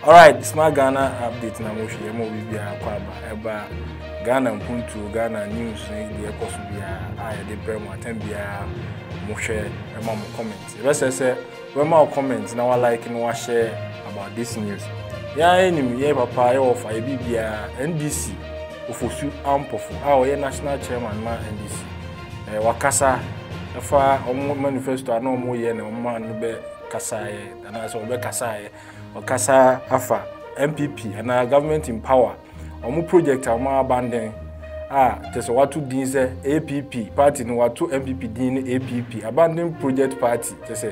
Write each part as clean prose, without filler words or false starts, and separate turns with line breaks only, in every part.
All right, Smart Ghana update na mo hwe mo bibia kwaba eba Ghana mpuntu Ghana news ne ekoso bia aye de bremo atambia mo hwe ema mo comment. Say we ma comment na wa like no wa share about this news. Ya enim ye papa ye of aye bibia NDC ofosu ampofu ye national chairman ma NDC. Wakasa efa omo manifesto ana omo ye na omo no be kasaye ana so be kasaye Okasa afa MPP and our government in power. Omu project ama abandon. There's watu din say APP party no watu MPP din APP abandon project party. There's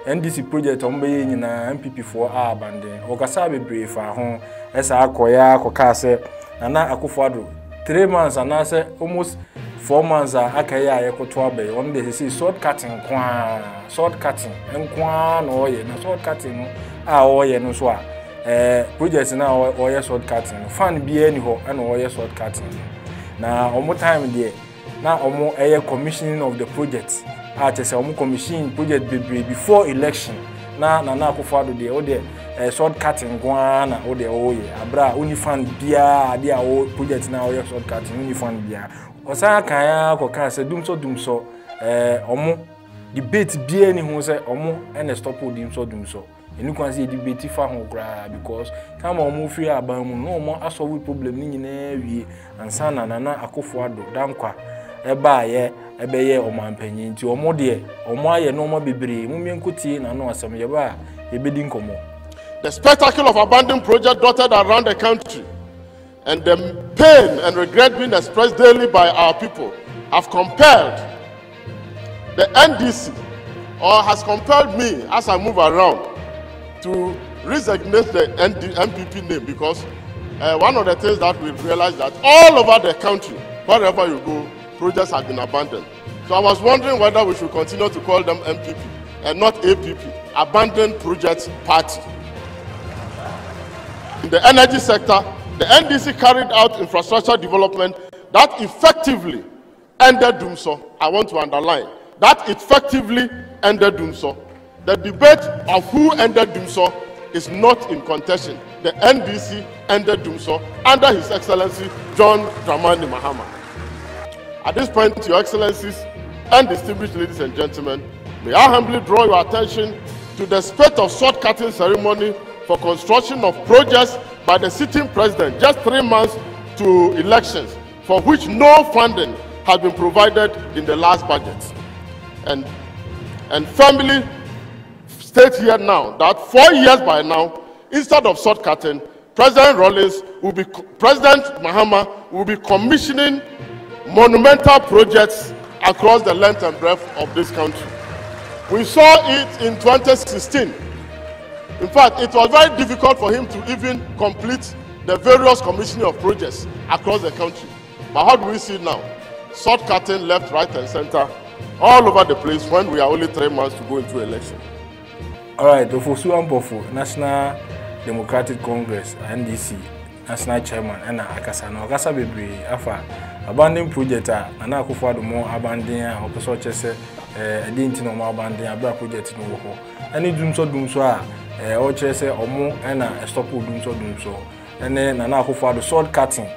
NDC project ombe nyina MPP for abandon. Okasa bebre fa ho esa akoya akoka se na akofado 3 months and say almost 4 months akaya ayekoto abe. One dey say short cutting kwa short cutting enkwa no ye na short cutting oye no so project na oye short cutting fan bia ni ho na oye short cutting na omo time there na omo commissioning of the project say omo commission project before election na akofado there o there short cutting kwa na o there oye abra uni fan bia dia o project na oye short cutting uni fan bia osa kan ya ko kan say dumso omo debate bia ni ho say omo na stop dumso and you can see the debate for because come on move free about no more asolve problem ni nyina wie ansa na akofo dankwa eba ye ebeye omampanyi nti omo de omo aye no mo bebre mu menkotie na no asem ye ba ye bedi nkomo.
The spectacle of abandoned projects dotted around the country and the pain and regret being expressed daily by our people have compelled the NDC or has compelled me as I move around to resignate the MPP name because one of the things that we realized that all over the country, wherever you go, projects have been abandoned. So I was wondering whether we should continue to call them MPP and not APP, Abandoned Projects Party. In the energy sector, the NDC carried out infrastructure development that effectively ended Dumso. I want to underline that effectively ended Dumso. The debate of who ended Dumso is not in contention. The NDC ended Dumso under His Excellency John Dramani Mahama. At this point, Your Excellencies and distinguished ladies and gentlemen, may I humbly draw your attention to the spate of short-cutting ceremony for construction of projects by the sitting president just 3 months to elections, for which no funding has been provided in the last budget. And firmly state here now that 4 years by now, instead of short-cutting, President Mahama will be commissioning monumental projects across the length and breadth of this country. We saw it in 2016. In fact, it was very difficult for him to even complete the various commissioning of projects across the country. But how do we see now? Short-cutting left, right, and center all over the place when we are only 3 months to go into election.
All right, Ofosu Ampofu, National Democratic Congress, NDC, National Chairman, and Akasa. Now, Akasa Bebre, Afa, abandoned project, and Akufo more abandoned, or Pessoa, didn't know more abandoned, a black project no more. Any Dumso, or Chese, or more, and a stop of Dumso, and then an Akufo sword cutting.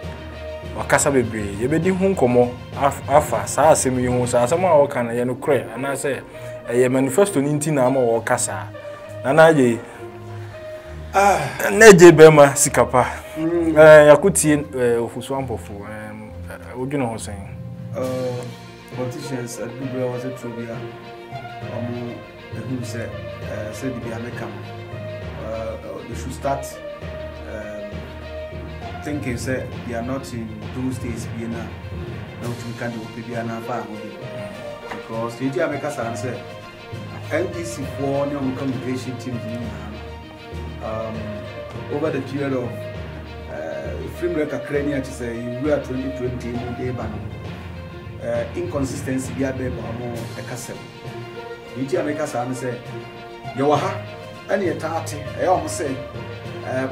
Akasa Bebre, you be home como, Afa, Sa Semi, who says some more can I no cray, and I say, a manifesto Nintina or Casa. Nanaje neje bema sikapa yakuti Ofosu Ampofu Ojuno was saying
politicians at Google was a trivia who said the Bianca they should start thinking say they are not in those days being now to can do because the Jamaica said NDC for new communication team over the period of framework academia to say we are 2020 inconsistency be a castle. The Jamaica say you are and your tarty. I almost say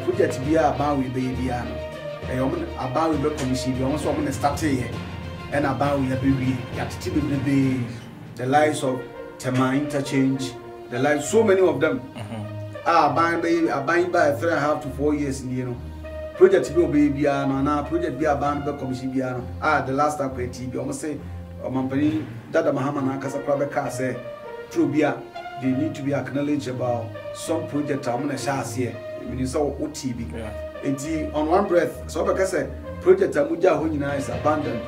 project be about with baby about with the commission. You almost want to start here and about with baby the lives of Tema interchange, the lives, so many of them. buying by 3.5 to 4 years in you know. Project be biano na project be ban be commission biano the last time we TV almost say company Dada Mahama na kasa prabe ka say true bia they need to be acknowledged about some project am na sha ase when you saw OTB enti on one breath so be say project amuja ho nyina is abandoned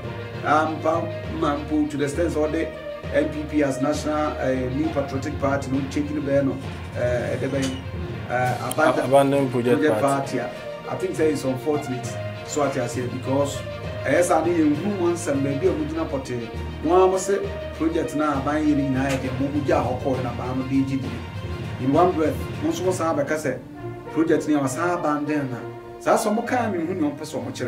to the extent all the NPP as national new patriotic party no changing be no
abandoned project
party. I think that is unfortunate. So I say because as I need once and maybe a good pote. One must say project now buying in the Muja or in a band of DGD. In one breath, most was have a cassette. Project near was abandoned. So that's some kind of union person much.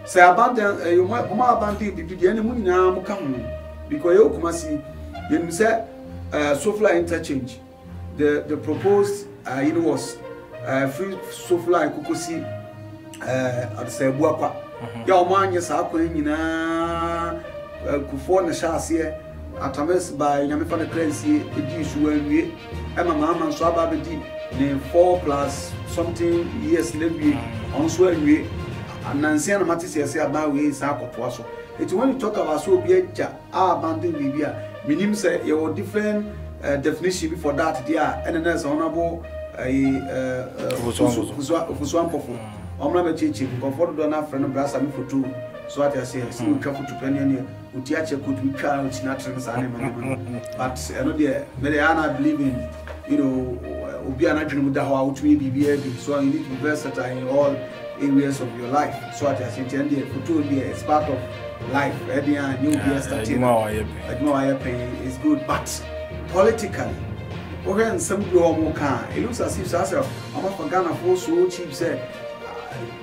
Say abandon you might come abandon the enemy now come because you come see you say Sofla interchange. The proposed was free so fly kukusi at say buapa ya omanye sa akwan nyina kufo na shaase atames by nyame fa the currency edi su anwie ema mama nso aba bedi ne 4+ something years lebi onso anwie anansia na matisi ese aba we sa akoto so it when you talk about so obi eja abandon bibia minim say you different definition before that there and then honorable Fuswampofo. Omna bechichi comfort do na friend brasa mi photo so at say see we twa photo penny ne utiache could we try out na trends ane man but I know there me I believe in obi anadwene mu da ho a utumi bibia bi so you need to be versatile in all areas of your life so at say the photo there is part of life and new year starting is good but politically when somebody it looks as if I'm from Ghana for so cheap say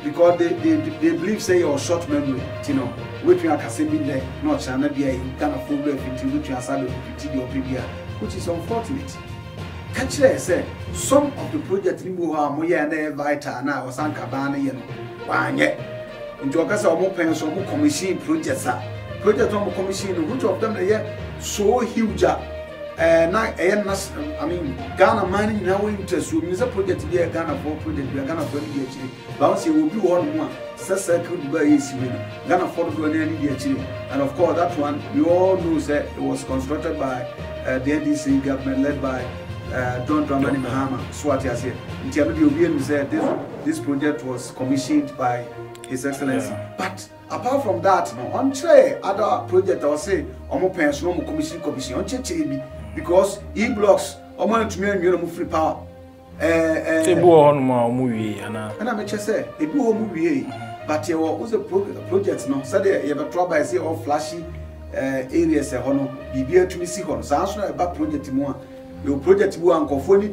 because they believe say your short memory, which we are casting there, not China be a Ghana for which you are which is unfortunate. Catch say some of the projects in Moya and Vita now was Ankabana, why yet in Jocas or more pens or more commission projects project on commission, which of them are so huge. I mean, Ghana money now interest. We a project be a Ghana for project, we are Ghana for the bounce will be one more. Circle by Ghana for the and of course, that one we all know that it was constructed by the NDC government led by John Dramani Mahama. Swati has said, in said this project was commissioned by His Excellency. But apart from that, on other project I will say, pension, no commission, on because e-blocks money to me and free power.
Say on my movie and
I may just say a movie, but you was a project no. So there you have a trouble. I see all flashy areas. Be here to me see on. So answer about project more. Your project will unconfirm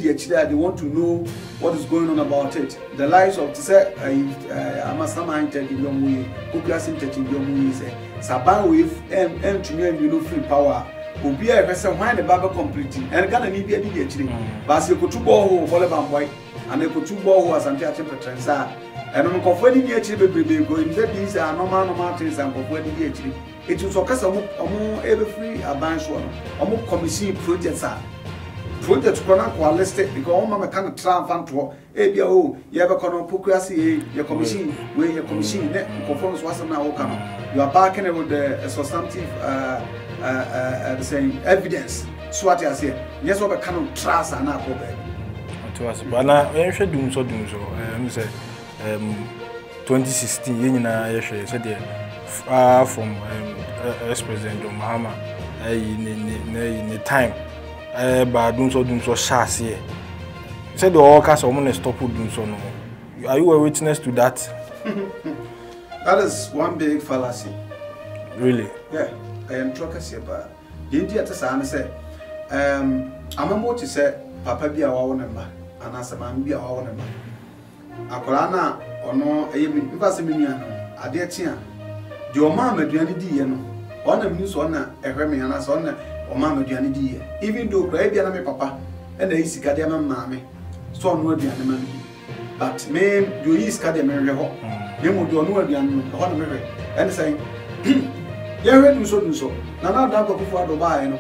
they want to know what is going on about it. The lives of say Amasama in your way, Kuklas in your way say Saban with M to me and free power. Obi a person when the Bible completing and Ghana need be a DHD. But you could two ball who white and they could two ball who are some transa. And I'm confiding DHD going that these are normal things and confiding DHD. It was okay some more every free a bunch one or more commission projects are. Projects are listed because all my kind of triumph to ABO, you have a conocracy, your commission, where your commission conforms was now come. You are backing it with the substantive the same evidence. So what I say, yes, what kind of trust and now
to us, but now I should do so. I'm say 2016, I said far from ex-president John Mahama in the time. But doing so chassis. Said the all cast of money stop doing so. Are you a witness to that?
That is one big fallacy.
Really?
Yeah, I am talking about. The India to say, I'm about to say, Papa be our number, and as a man be our number. Akolana or no, if I say, I dare tia. Your mamma, Diana, one of news on a Remy and us on or mamma Diana, even though baby and papa and the easy cadema mammy, so no Diana. But me, you is cadema, you would do no Diana, and saying, yeah, do so. Now, that before Dubai,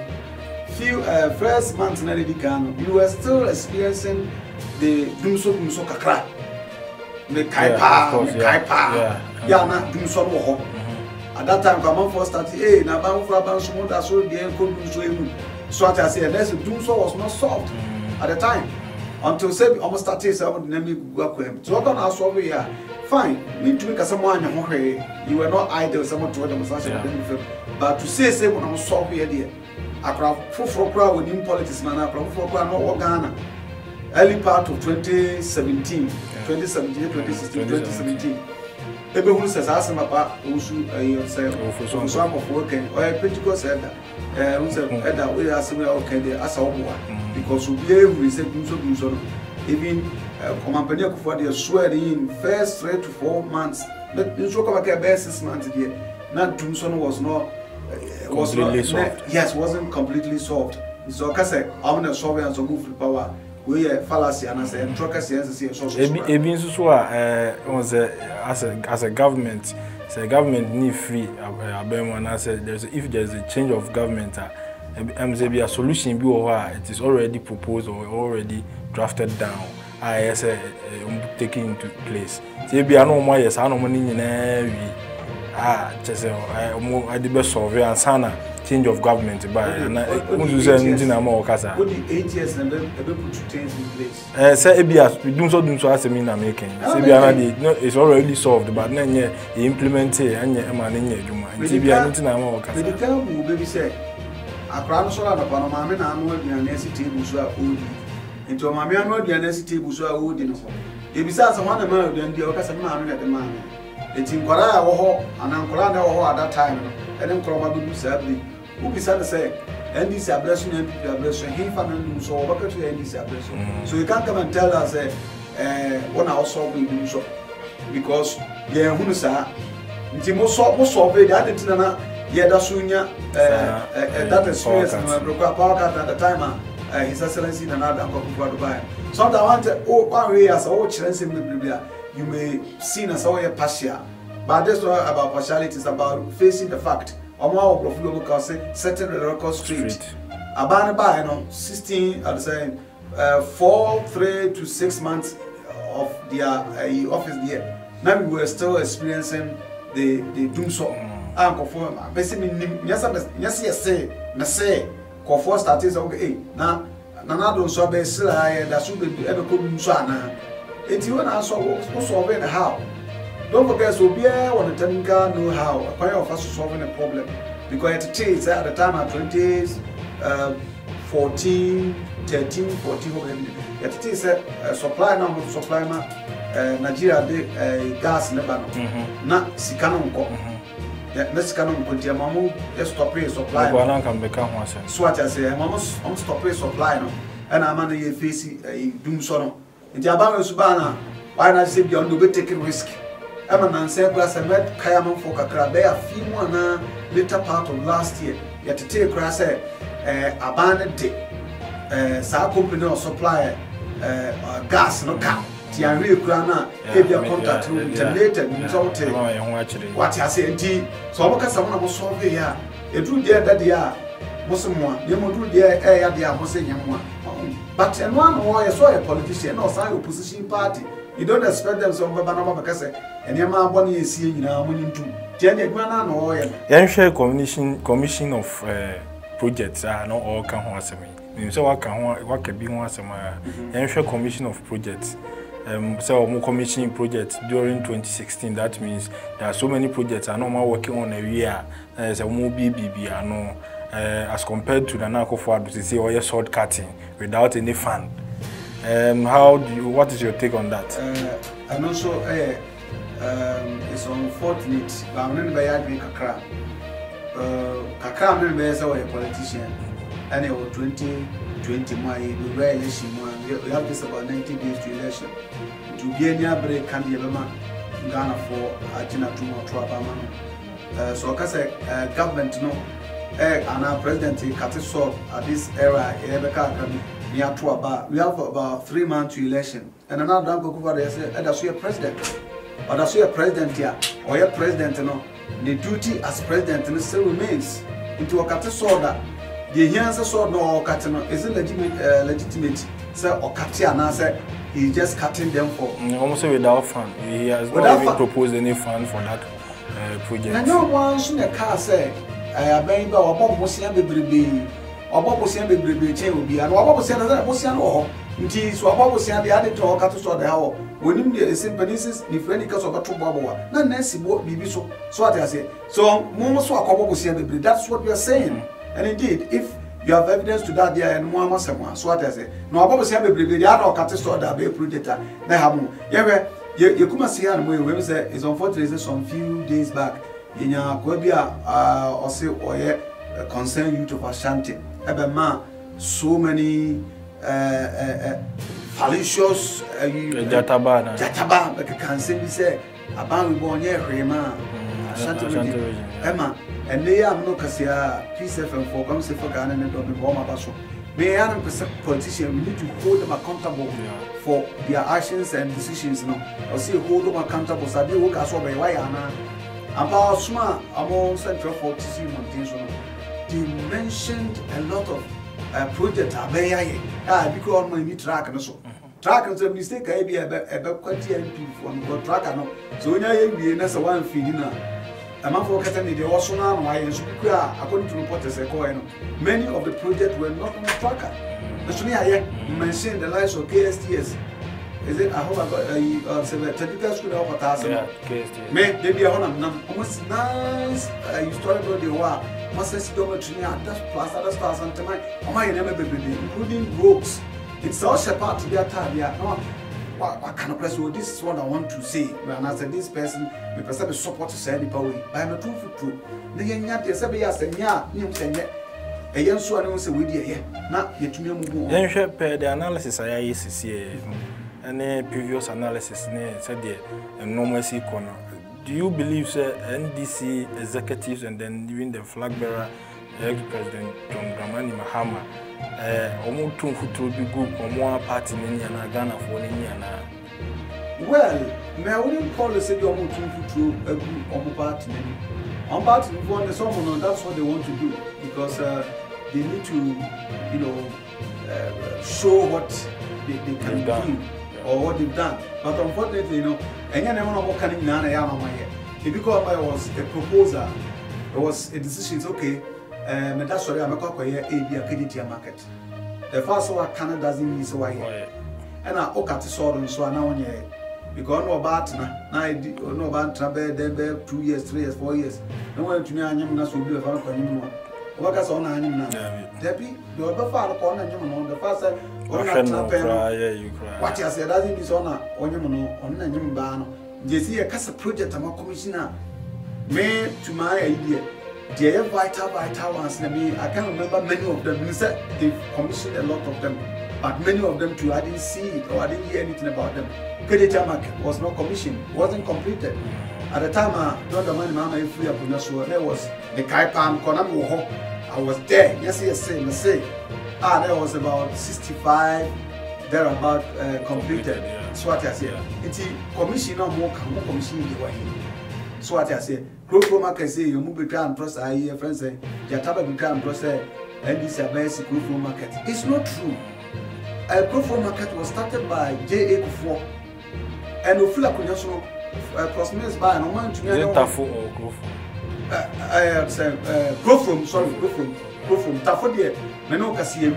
few first months in Edicano, you were still experiencing the dumso kakra me kaipa ya na dumso no ho at that time come for start na ban for ban so that so the dumso emu so at I say that's dumso was not solved at the time until say almost started say na me go akwem so what na solve here fine me to make someone ho hwe you were not idle someone to demonstration but to say when solve here there akra foforo kra within politics na akra foforo kra no Ghana early part of 2017 2017 ebe hu se sa asema pa usu say so am of work and Pentecost said that we said that we are similar okay there as a because we be say dumso even company for the swear in first 3 to 4 months let so come back 6 months there not dumso was not
completely solved.
Yes, wasn't completely solved. So I say I'm not solving and so move to power. We fallacy and I say and truckers say so. As a government, say government need free and I said if there's a change of government, be a solution be it is already proposed or already drafted down. I say taking into place. Say be no more yes, I no money just I the best survey and sana change of government by and say more kasa. What the 8 years and put things in place.
Say ebia do so as mean making. Say bia no it's already solved but na nye implement it anya e ma na nye adwuma. Nti bia nti na more kasa.
The tell me baby say akra no so la no ma me na anu aduane asi table so a odi. Nti o ma me anu aduane asi table so a odi no. Ebisa say wana ma aduane dia o kasa ma anu na de ma. Eti nkwara a wo ho anankwara na wo ho at that time no ene nkwara ma bi sabi who be say NDC addressing NPP addressing he fa na so wo baka to NDC addressing so you can't come and tell us when I also be do so because ye hunu sa nti mo so be that thing na ye da so nya that experience no broke power cut at the time his excellency na na danko for Dubai so that want one way as o chrense me you may see as a partial, but that's not about partiality, it's about facing the fact. Omo of can say certain record street. Abana by 16 at the same 4, 3 to 6 months of their office there. Now we were still experiencing the dumso. Conform basically yes say conform started okay na don't so be sila that should be ever could so na. It's you and I solving how. Don't forget, so be on the technical know how. A kind of us solving a problem because at the time at 14, 13, 14, it is a supply number supply Nigeria gas never not Sikanonko. Let's canon continue. Mamu stop supply. So what I say, Mamu stop supply and I'm on the face doom sono. In Jabama Subana, why not say beyond no taking risk? I'm an answer glass and met Kayaman for Kakra. They are few more later part of last year. Yet to take grass a abandoned day. Sa company or supplier gas no cap. Tianri Grana, maybe a contact room terminated. What I say, so I'm someone was solved here. A true dear that they are. Mosamwa, you will do their air, they are Mosayamwa. But and one who I saw a politician or sign opposition party, you don't expect them some Banama because and your man one is seeing now winning to Jenny Gwana or
Yanshare commission of projects are not all can once a me. So I can what be once a month. Yanshare commission of projects. So more commissioning projects during 2016. That means there are so many projects are not working on a year. There's a more BBB, I know. As compared to the narco forward to say or short cutting without any fund. What is your take on that?
And also it's unfortunate but I'm not by Kakra. Kakra I'm not a politician and 2020 my election we have this about 90 days to election. To be any break can be Ghana for Ajina Tumo. So I say government no and our president Katiso at this era, we have about 3 months to election. And another Danko said, that's your president. But that's your president here, or your president, the duty as president still remains. Into a Katiso that the answer saw no Katino isn't legitimate say okati and say he's just cutting them for
almost without fund. He has not even proposed any fund for that project.
And no one soon a car say I been ba obo bosia bebrebe obo bosia bebrebe chen obi and obo bosia na bosia no nti so obo bosia de ade to okato so de ha wonim de sympathies ni friend ka so beto bobo wa na na sibo bibi so ate ase so mo so akobo bosia bebrebe. That's what we are saying. And indeed, if you have evidence to that there and more masema so what I say no obo bosia bebrebe de ade okato so da be project na ha mo ye kuma see an we say it's unfortunately some few days back in Kwabia or oye concern youth of Ashanti ebema so many fallacious jataba like can say about we born here Rema Ashanti Emma and they am no kasia peace FM for come say for Ghana and don't bomb abaso may an politician we need to hold them accountable for their actions and decisions no or see hold them accountable sabi wo ka so be why ana about Suma among Central for TC Mountains. They mentioned a lot of projects. Because on my track and so track and so mistake I be about quite MP from track and so when I be in as a one feeding a man for Catani, the also now why according to reporters many of the projects were not on the tracker. That's why I mentioned the lives of KSTS. Is it? I hope I got a technical school of KSTS. May they be on almost nice historical the war. Must say geometry and that's plus other stars and tonight. Oh my never baby, including ropes. It's also part of their time. No, what kind of press? This is what I want to say. When I said this person, we perceive support to say the power. But I'm a true. The young yet, yes, and you say, a young so I don't say with you. Not yet to me.
Then share the analysis I used to any previous analysis said the normalcy corner. Do you believe NDC executives and then even the flag bearer, ex-president John Dramani Mahama, almost two foot be good or more party in Ghana for any?
Well, I wouldn't call the city almost 2 foot a good or party. On party, that's what they want to do because they need to, show what they can do. Or what they've done, but unfortunately, and you never know what kind of if because I was a proposer, it was a decision. It's okay, that's why I'm a credit market. The first one Canada doesn't mean so why, and I look at the sword and so now because no about no about 2 years, 3 years, 4 years. No one to me, I'm not so good about anymore. What is on now? Debbie, you are the father corner, the first time. What I said, doesn't is honor on your ban. They see a casa project I'm a commissioner. May to my idea, they are vital ones. I can't remember many of them. They've commissioned a lot of them, but many of them too, I didn't see it or I didn't hear anything about them. Credit market was not commissioned, wasn't completed. At the time, don't the money, Mama, free up on your there was the Kaipan Konamo. I was there. Yes, say. There was about 65 thereabout completed. So what I say, it's commission or more commission the way. So what I say, Group market say you move become process. I hear friends say Yataba become process and this is a basic group market. It's not true. A group market was started by J.A. Kufuor and Ofula Kunyaso prosperous by no man to me. Growth from Tafodia, Meno Cassia,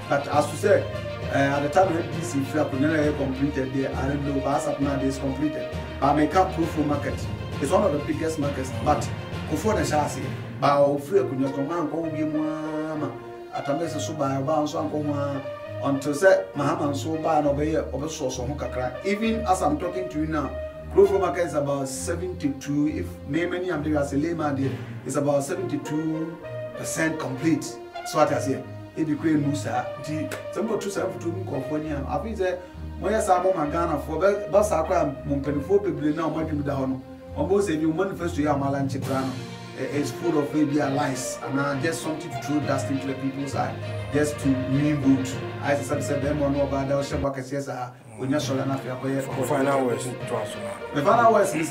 but as to say, at the time NDC Flap completed, the Arendo Bassap now is completed. But make up proof for market. It's one of the biggest markets, but before the chassis, Bao Free Kunyakoman, go be one at a message so by a bounce until set Mahama so bad obey over source of Hokakra. Even as I'm talking to you now. Growth market is about 72. If many am there as a layman, it's about 72% complete. So what I say, it be great Musa. Some of 272 California. I think that when I saw Ghana for Bassakra, Monpenfo people now might be down. Almost if you manifest to your Malan Chitrano, it's full of maybe lies and just something to throw dust into the people's eye, just to mean good. I said them or no about the Shabaka says, when you're showing up your
final words.
The final words is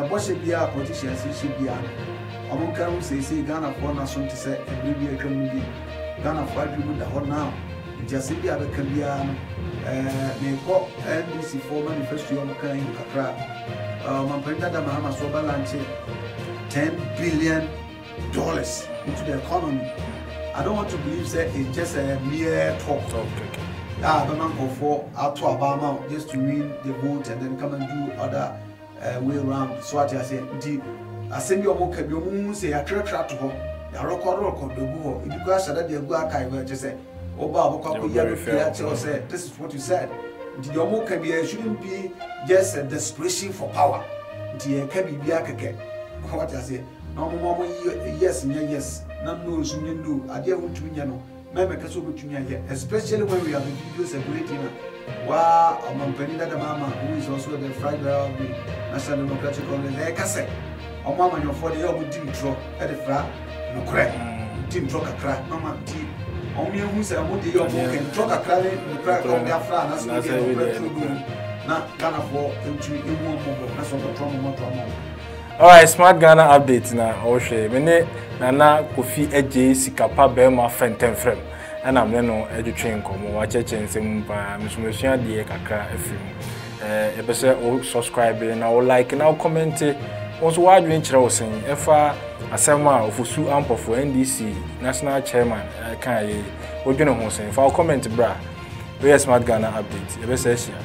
what should be our politicians, it should be among Karu say Ghana for Nason to say, and maybe a community Ghana for you with the whole now. Just if you have a Cambiano, may call NDC for manifesto on kind of crap. Mampenda da Mahama Soba Lanche $10 billion into the economy. I don't want to believe that it's just a mere talk. But go for out to Obama just to win the vote and then come and do other way around. So I say, I send you a book, you say a church to her, a record the book. If you guys said that you go archive, just say, oh, Bob, this is what you said. The Yomo can be shouldn't be just a desperation for power. The can be what I say. No more yes, yes, none knows you do. I dare want to know. Especially when we have the videos circulating. Wow, Mampenida the Mama, who is also the founder of the National Democratic Congress, like I said, or Mama, your 40 year old didn't draw at the flat, no crack, didn't draw a crack, Mama tea. Only who said, I want the young can draw a crack in the crack of their flat, that's what they're not gonna afford to in one more, that's what the trauma.
Alright, Smart Ghana update na Oshe. Mene Nana Kofi Eje Sikapa Bema Fenten Frem. And I'm no educating come watch a chance in Misumission de Kakra FM. Ebese o subscribe na o like na o comment. Also why you intro saying efa asema ofusu ampo for NDC National Chairman kan ye odwene ho saying for comment bra. We Smart Ghana update. Ebese share.